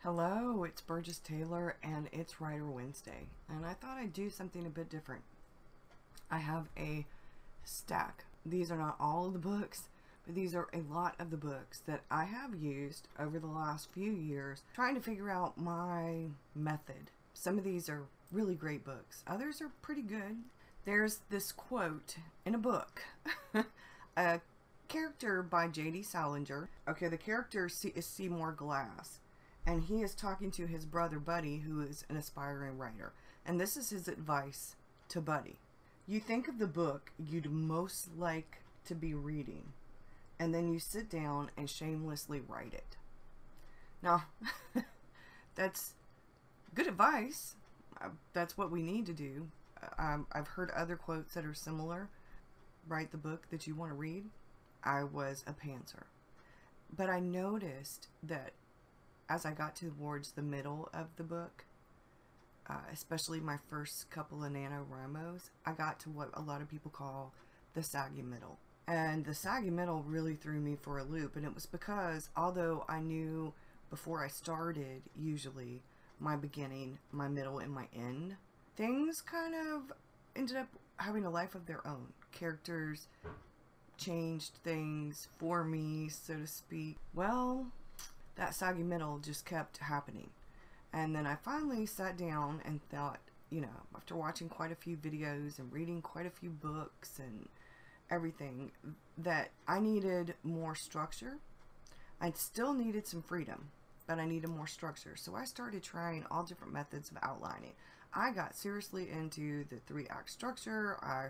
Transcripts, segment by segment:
Hello, it's Burgess Taylor and it's Writer Wednesday, and I thought I'd do something a bit different. I have a stack. These are not all of the books, but these are a lot of the books that I have used over the last few years trying to figure out my method. Some of these are really great books. Others are pretty good. There's this quote in a book, a character by J.D. Salinger. Okay, the character is Seymour Glass. And he is talking to his brother Buddy, who is an aspiring writer. And this is his advice to Buddy. You think of the book you'd most like to be reading, and then you sit down and shamelessly write it. Now, that's good advice. That's what we need to do. I've heard other quotes that are similar. Write the book that you want to read. I was a pantser. But I noticed that as I got towards the middle of the book, especially my first couple of NaNoWriMos, I got to what a lot of people call the saggy middle. And the saggy middle really threw me for a loop, and it was because although I knew before I started, usually, my beginning, my middle, and my end, things kind of ended up having a life of their own. Characters changed things for me, so to speak. Well, that saggy middle just kept happening. And then I finally sat down and thought, you know, after watching quite a few videos and reading quite a few books and everything, that I needed more structure. I still needed some freedom, but I needed more structure. So I started trying all different methods of outlining. I got seriously into the 3-act structure. I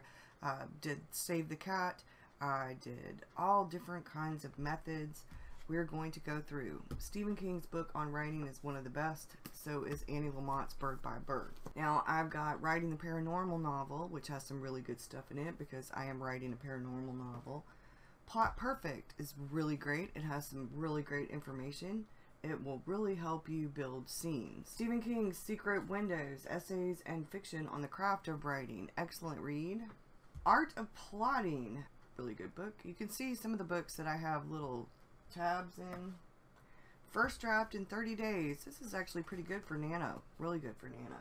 did Save the Cat. I did all different kinds of methods. We're going to go through. Stephen King's book on writing is one of the best. So is Annie Lamont's Bird by Bird. Now I've got Writing the Paranormal Novel, which has some really good stuff in it because I am writing a paranormal novel. Plot Perfect is really great. It has some really great information. It will really help you build scenes. Stephen King's Secret Windows, Essays and Fiction on the Craft of Writing. Excellent read. Art of Plotting. Really good book. You can see some of the books that I have little tabs in. First Draft in 30 Days. This is actually pretty good for Nano. Really good for Nano.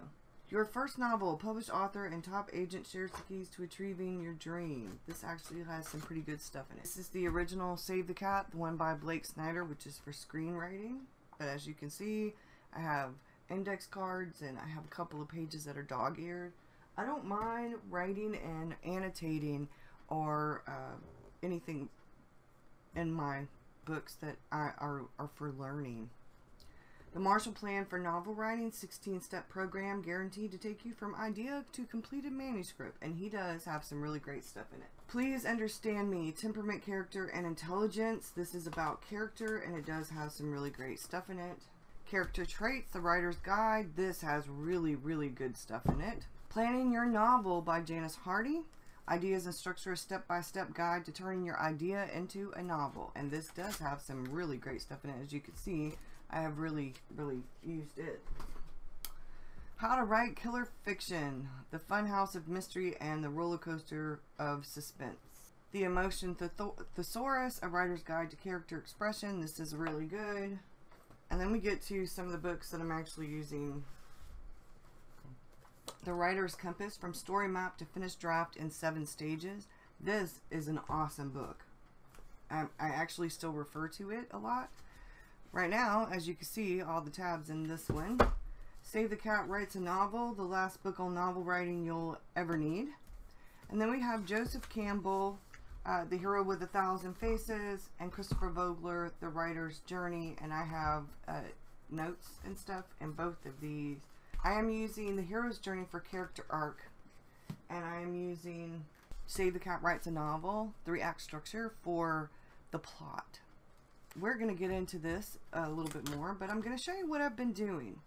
Your First Novel. Published author and top agent shares the keys to achieving your dream. This actually has some pretty good stuff in it. This is the original Save the Cat, the one by Blake Snyder, which is for screenwriting. But as you can see, I have index cards and I have a couple of pages that are dog-eared. I don't mind writing and annotating or anything in my books that are for learning. The Marshall Plan for Novel Writing, 16-step program guaranteed to take you from idea to completed manuscript, and he does have some really great stuff in it. Please Understand Me, Temperament, Character, and Intelligence. This is about character, and it does have some really great stuff in it. Character Traits, The Writer's Guide. This has really, really good stuff in it. Planning Your Novel by Janice Hardy. Ideas and Structure, a step-by-step guide to turning your idea into a novel. And this does have some really great stuff in it. As you can see, I have really, really used it. How to Write Killer Fiction, The Funhouse of Mystery and the Roller Coaster of Suspense. The Emotion Thesaurus, A Writer's Guide to Character Expression. This is really good. And then we get to some of the books that I'm actually using. The Writer's Compass, From Story Map to Finished Draft in 7 Stages. This is an awesome book. I actually still refer to it a lot. Right now, as you can see, all the tabs in this one. Save the Cat Writes a Novel, the last book on novel writing you'll ever need. And then we have Joseph Campbell, The Hero with 1,000 Faces, and Christopher Vogler, The Writer's Journey. And I have notes and stuff in both of these. I am using The Hero's Journey for Character Arc, and I am using Save the Cat Writes a Novel, 3-act structure for the plot. We're going to get into this a little bit more, but I'm going to show you what I've been doing.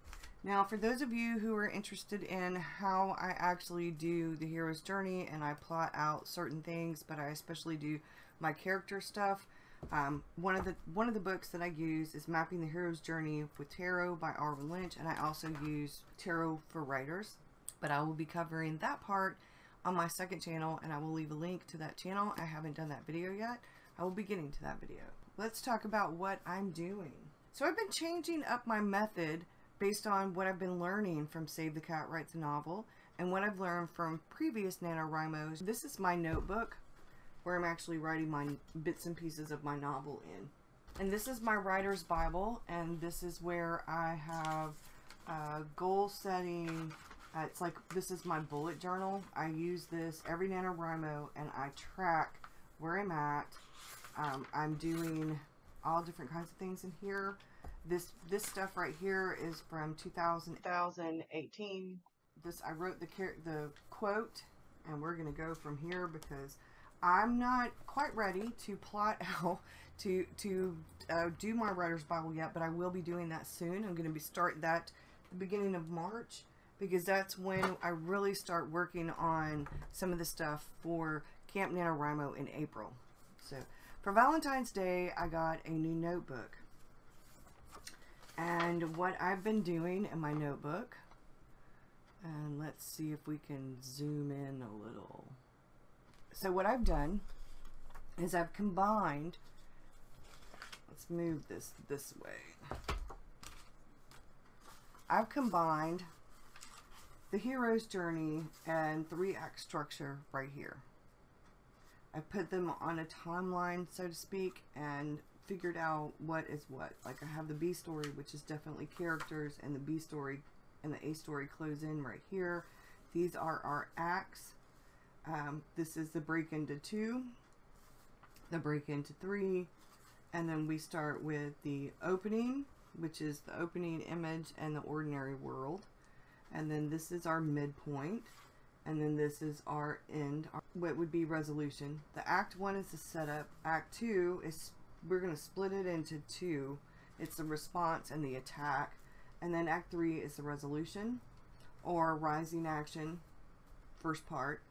Now, for those of you who are interested in how I actually do The Hero's Journey and I plot out certain things, but I especially do my character stuff, one of the books that I use is Mapping the Hero's Journey with Tarot by Arwen Lynch, and I also use Tarot for Writers. But I will be covering that part on my second channel, and I will leave a link to that channel. I haven't done that video yet. I will be getting to that video. Let's talk about what I'm doing. So I've been changing up my method based on what I've been learning from Save the Cat Writes a Novel and what I've learned from previous NaNoWriMos. This is my notebook where I'm actually writing my bits and pieces of my novel in. And this is my writer's Bible, and this is where I have goal setting. It's like, this is my bullet journal. I use this every NaNoWriMo, and I track where I'm at. I'm doing all different kinds of things in here. This stuff right here is from 2018. I wrote the quote, and we're gonna go from here because I'm not quite ready to plot out to do my writer's Bible yet, but I will be doing that soon. I'm going to start that at the beginning of March, because that's when I really start working on some of the stuff for Camp NaNoWriMo in April. So for Valentine's Day, I got a new notebook. And what I've been doing in my notebook, and let's see if we can zoom in a little. So what I've done is I've combined, let's move this way. I've combined the hero's journey and 3-act structure right here. I put them on a timeline, so to speak, and figured out what is what. Like, I have the B story, which is definitely characters, and the B story and the A story close in right here. These are our acts. This is the break into 2, the break into 3, and then we start with the opening, which is the opening image and the ordinary world, and then this is our midpoint, and then this is our end, what would be resolution. The act 1 is the setup. Act 2 is, we're going to split it into 2. It's the response and the attack, and then act 3 is the resolution, or rising action, first part,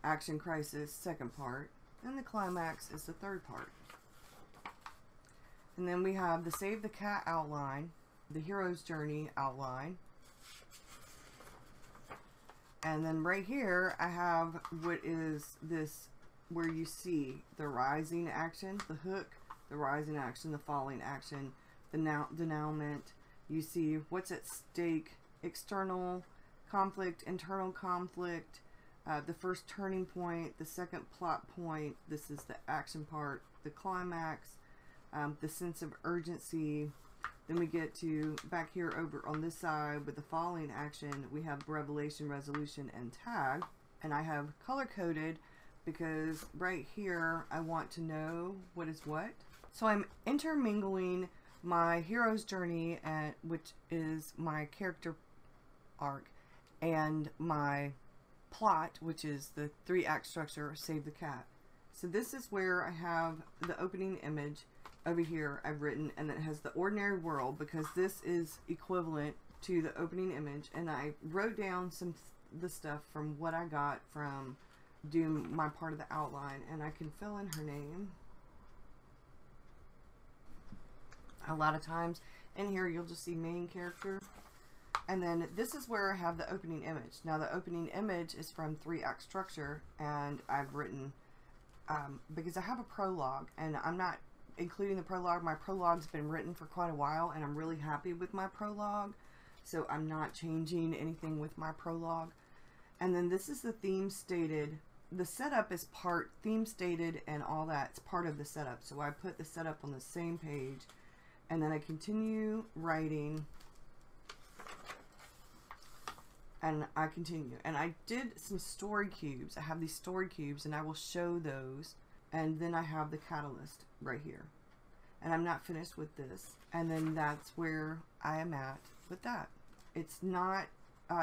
action crisis, second part, and the climax is the third part. And then we have the Save the Cat outline, the hero's journey outline, and then right here I have what is this, where you see the rising action, the hook, the rising action, the falling action, the denouement. You see what's at stake, external conflict, internal conflict, the first turning point, the second plot point, this is the action part, the climax, the sense of urgency. Then we get to back here over on this side with the falling action, we have revelation, resolution, and tag. And I have color coded because right here I want to know what is what. So I'm intermingling my hero's journey, which is my character arc, and my plot, which is the 3-act structure, Save the Cat. So this is where I have the opening image over here I've written, and it has the ordinary world because this is equivalent to the opening image, and I wrote down the stuff from what I got from doing my part of the outline, and I can fill in her name. A lot of times in here you'll just see main character. And then this is where I have the opening image. Now the opening image is from 3-act structure, and I've written, because I have a prologue, and I'm not including the prologue. My prologue's been written for quite a while, and I'm really happy with my prologue, so I'm not changing anything with my prologue. And then this is the theme stated. The setup is part theme stated, and all that's part of the setup. So I put the setup on the same page, and then I continue writing. And I continue, and I did some story cubes. I have these story cubes, and I will show those. And then I have the catalyst right here, and I'm not finished with this. And then that's where I am at with that. It's not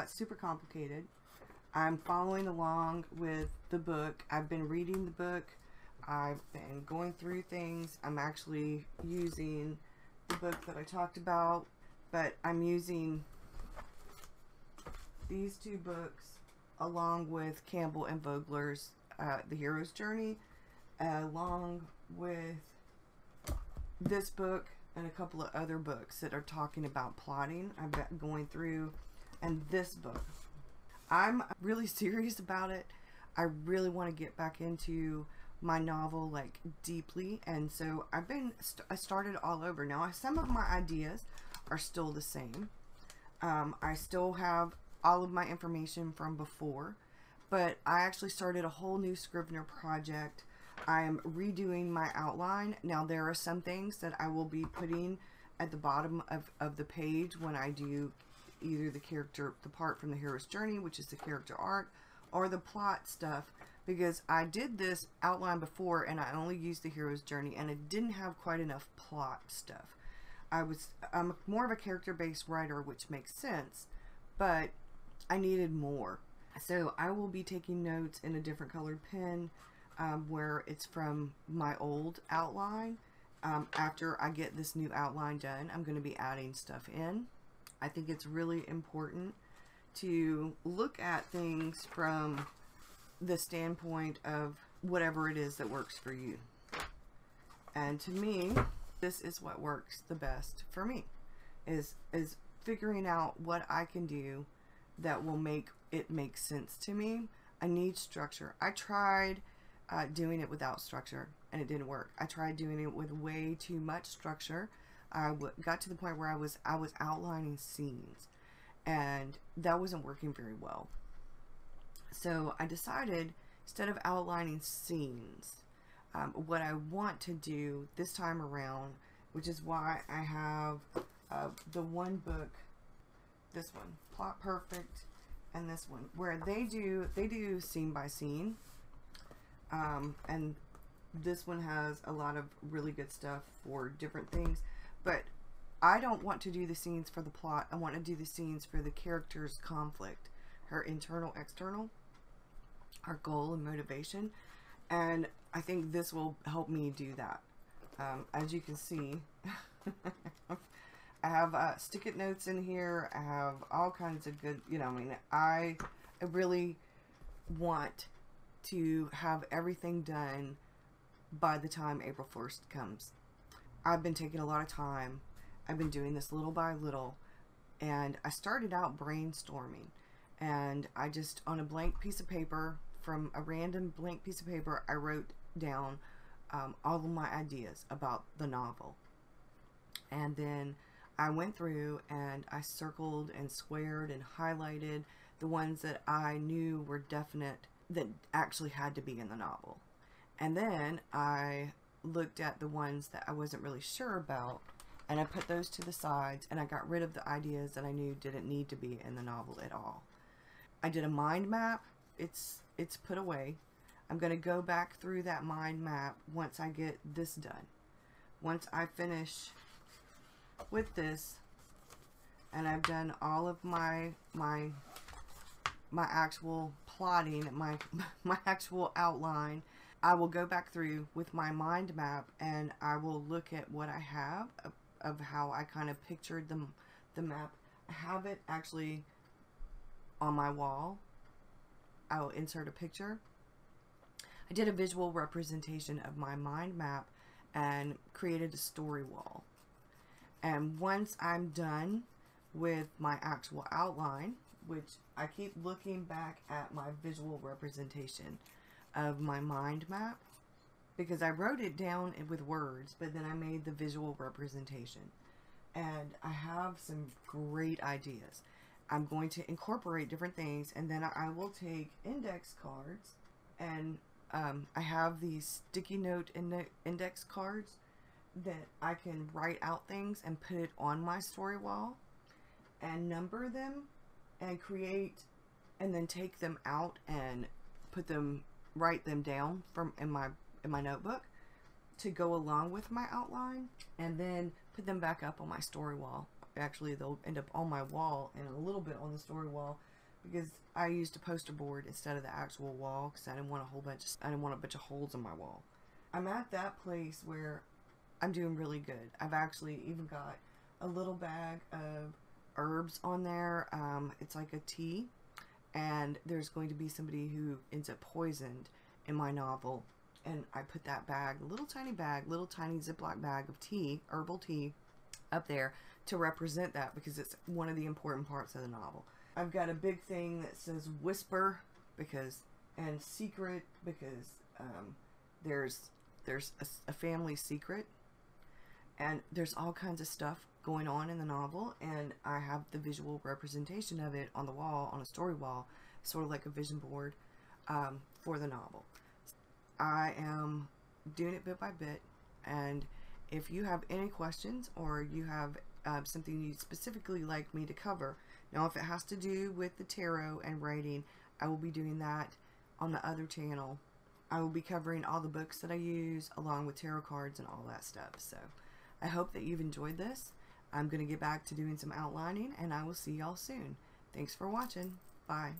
super complicated. I'm following along with the book. I've been reading the book. I've been going through things. I'm actually using the book that I talked about, but I'm using these 2 books along with Campbell and Vogler's The Hero's Journey, along with this book and a couple of other books that are talking about plotting. I've been going through, and this book. I'm really serious about it. I really want to get back into my novel like deeply, and so I started all over. Now some of my ideas are still the same. I still have all of my information from before, but I actually started a whole new Scrivener project. I'm redoing my outline. Now there are some things that I will be putting at the bottom of the page when I do either the part from the hero's journey, which is the character arc, or the plot stuff, because I did this outline before and I only used the hero's journey and it didn't have quite enough plot stuff. I'm more of a character-based writer, which makes sense, but I needed more. So I will be taking notes in a different colored pen, where it's from my old outline. After I get this new outline done, I'm going to be adding stuff in. I think it's really important to look at things from the standpoint of whatever it is that works for you. And to me, this is what works the best for me, is figuring out what I can do that will make it make sense to me. I need structure. I tried doing it without structure and it didn't work. I tried doing it with way too much structure. I got to the point where I was outlining scenes, and that wasn't working very well. So I decided, instead of outlining scenes, what I want to do this time around, which is why I have the one book, this one, Plot Perfect, and this one, where they do scene by scene, and this one has a lot of really good stuff for different things, but I don't want to do the scenes for the plot. I want to do the scenes for the character's conflict, her internal, external, her goal and motivation, and I think this will help me do that. As you can see, I have stick-it notes in here. I have all kinds of good, I really want to have everything done by the time April 1st comes. I've been taking a lot of time. I've been doing this little by little, and I started out brainstorming, and I just, on a blank piece of paper, from a random blank piece of paper, I wrote down all of my ideas about the novel. And then I went through and I circled and squared and highlighted the ones that I knew were definite, that actually had to be in the novel. And then I looked at the ones that I wasn't really sure about, and I put those to the sides, and I got rid of the ideas that I knew didn't need to be in the novel at all. I did a mind map. It's put away. I'm going to go back through that mind map once I get this done. Once I finish with this, and I've done all of my actual plotting, my actual outline, I will go back through with my mind map, and I will look at what I have of how I kind of pictured the map. I have it actually on my wall. I'll insert a picture. I did a visual representation of my mind map and created a story wall. And once I'm done with my actual outline, which I keep looking back at my visual representation of my mind map, because I wrote it down with words, but then I made the visual representation. And I have some great ideas. I'm going to incorporate different things, and then I will take index cards, and I have these sticky note index cards that I can write out things and put it on my story wall and number them and create, and then take them out and write them down in my notebook to go along with my outline, and then put them back up on my story wall. Actually, they'll end up on my wall and a little bit on the story wall, because I used a poster board instead of the actual wall, because I didn't want a bunch of holes in my wall. I'm at that place where I'm doing really good. I've actually even got a little bag of herbs on there. It's like a tea, and there's going to be somebody who ends up poisoned in my novel, and I put that bag, little tiny Ziploc bag of tea, herbal tea, up there to represent that, because it's one of the important parts of the novel. I've got a big thing that says whisper and secret, because there's a family secret, and there's all kinds of stuff going on in the novel, and I have the visual representation of it on the wall, on a story wall, sort of like a vision board for the novel. I am doing it bit by bit, and if you have any questions or you have something you'd specifically like me to cover, now if it has to do with the tarot and writing, I will be doing that on the other channel. I will be covering all the books that I use along with tarot cards and all that stuff. So I hope that you've enjoyed this. I'm going to get back to doing some outlining, and I will see y'all soon. Thanks for watching. Bye.